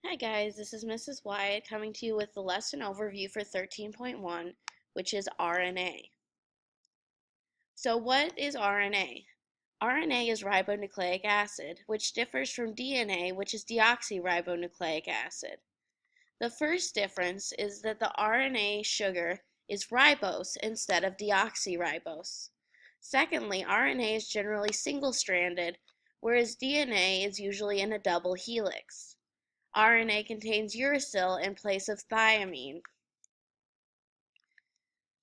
Hi guys, this is Mrs. Wyatt coming to you with the lesson overview for 13.1, which is RNA. So what is RNA? RNA is ribonucleic acid, which differs from DNA, which is deoxyribonucleic acid. The first difference is that the RNA sugar is ribose instead of deoxyribose. Secondly, RNA is generally single-stranded, whereas DNA is usually in a double helix. RNA contains uracil in place of thymine.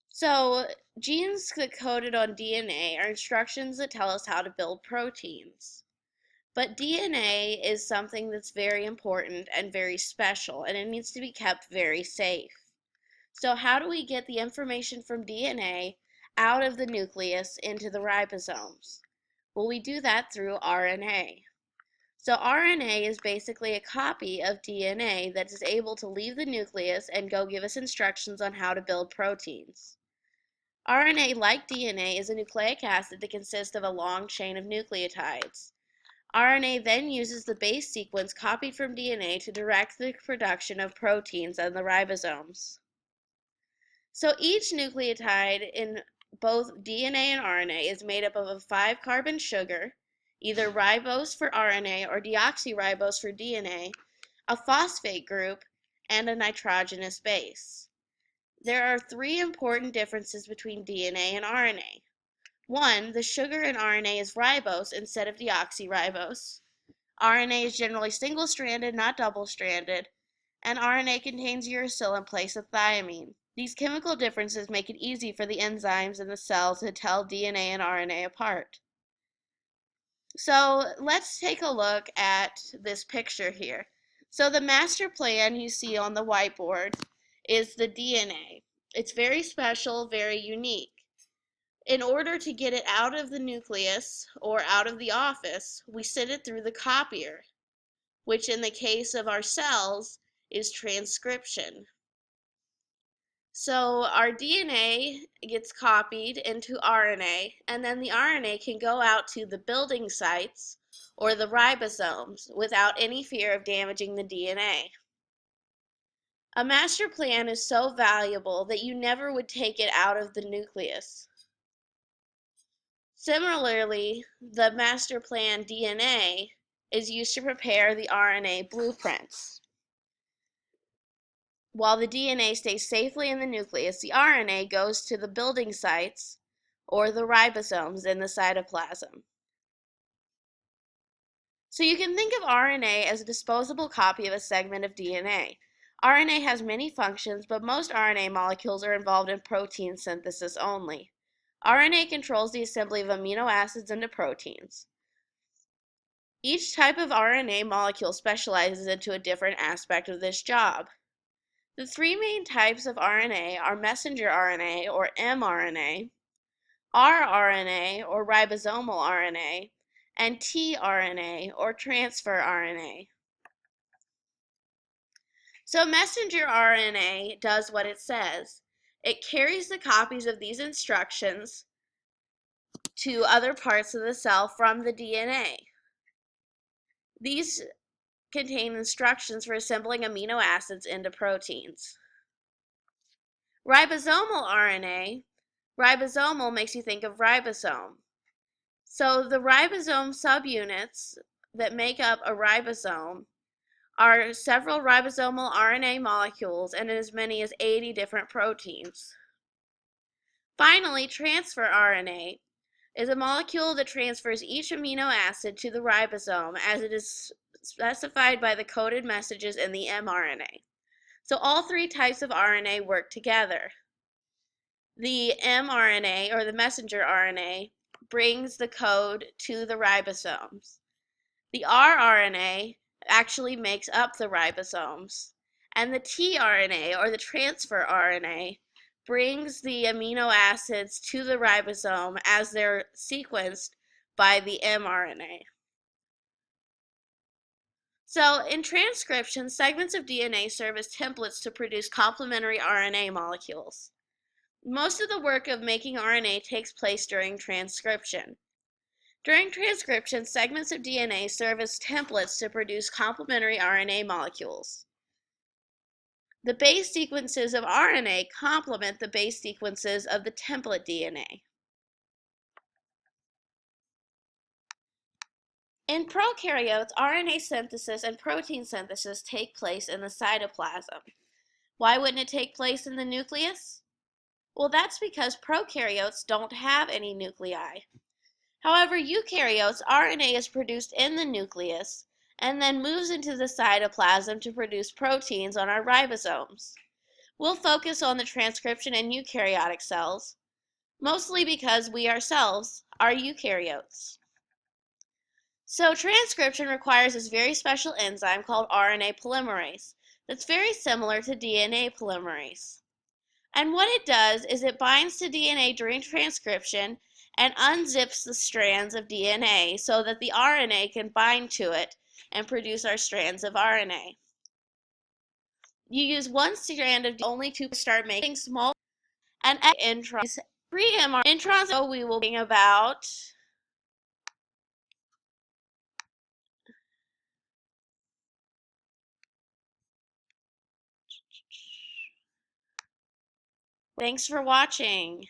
So, genes that coded on DNA are instructions that tell us how to build proteins. But DNA is something that's very important and very special, and it needs to be kept very safe. So, how do we get the information from DNA out of the nucleus into the ribosomes? Well, we do that through RNA. So RNA is basically a copy of DNA that is able to leave the nucleus and go give us instructions on how to build proteins. RNA, like DNA, is a nucleic acid that consists of a long chain of nucleotides. RNA then uses the base sequence copied from DNA to direct the production of proteins in the ribosomes. So each nucleotide in both DNA and RNA is made up of a 5-carbon sugar, either ribose for RNA or deoxyribose for DNA, a phosphate group, and a nitrogenous base. There are 3 important differences between DNA and RNA. 1, the sugar in RNA is ribose instead of deoxyribose. RNA is generally single-stranded, not double-stranded, and RNA contains uracil in place of thymine. These chemical differences make it easy for the enzymes in the cell to tell DNA and RNA apart. So let's take a look at this picture here. So the master plan you see on the whiteboard is the DNA. It's very special, very unique. In order to get it out of the nucleus or out of the office, we send it through the copier, which in the case of our cells is transcription. So our DNA gets copied into RNA, and then the RNA can go out to the building sites or the ribosomes without any fear of damaging the DNA. A master plan is so valuable that you never would take it out of the nucleus. Similarly, the master plan DNA is used to prepare the RNA blueprints. While the DNA stays safely in the nucleus, the RNA goes to the building sites or the ribosomes in the cytoplasm. So you can think of RNA as a disposable copy of a segment of DNA. RNA has many functions, but most RNA molecules are involved in protein synthesis only. RNA controls the assembly of amino acids into proteins. Each type of RNA molecule specializes into a different aspect of this job. The 3 main types of RNA are messenger RNA, or mRNA, rRNA, or ribosomal RNA, and tRNA, or transfer RNA. So messenger RNA does what it says. It carries the copies of these instructions to other parts of the cell from the DNA. These contain instructions for assembling amino acids into proteins. Ribosomal RNA, ribosomal makes you think of ribosome. So the ribosome subunits that make up a ribosome are several ribosomal RNA molecules and as many as 80 different proteins. Finally, transfer RNA is a molecule that transfers each amino acid to the ribosome as it is specified by the coded messages in the mRNA. So all 3 types of RNA work together. The mRNA, or the messenger RNA, brings the code to the ribosomes. The rRNA actually makes up the ribosomes. And the tRNA, or the transfer RNA, brings the amino acids to the ribosome as they're sequenced by the mRNA. So in transcription, segments of DNA serve as templates to produce complementary RNA molecules. Most of the work of making RNA takes place during transcription. During transcription, segments of DNA serve as templates to produce complementary RNA molecules. The base sequences of RNA complement the base sequences of the template DNA. In prokaryotes, RNA synthesis and protein synthesis take place in the cytoplasm. Why wouldn't it take place in the nucleus? Well, that's because prokaryotes don't have any nuclei. However, eukaryotes, RNA is produced in the nucleus and then moves into the cytoplasm to produce proteins on our ribosomes. We'll focus on the transcription in eukaryotic cells, mostly because we ourselves are eukaryotes. So transcription requires this very special enzyme called RNA polymerase that's very similar to DNA polymerase. And what it does is it binds to DNA during transcription and unzips the strands of DNA so that the RNA can bind to it and produce our strands of RNA. You use one strand of DNA only to start making small and introns. Pre-mRNA introns we will be about Thanks for watching.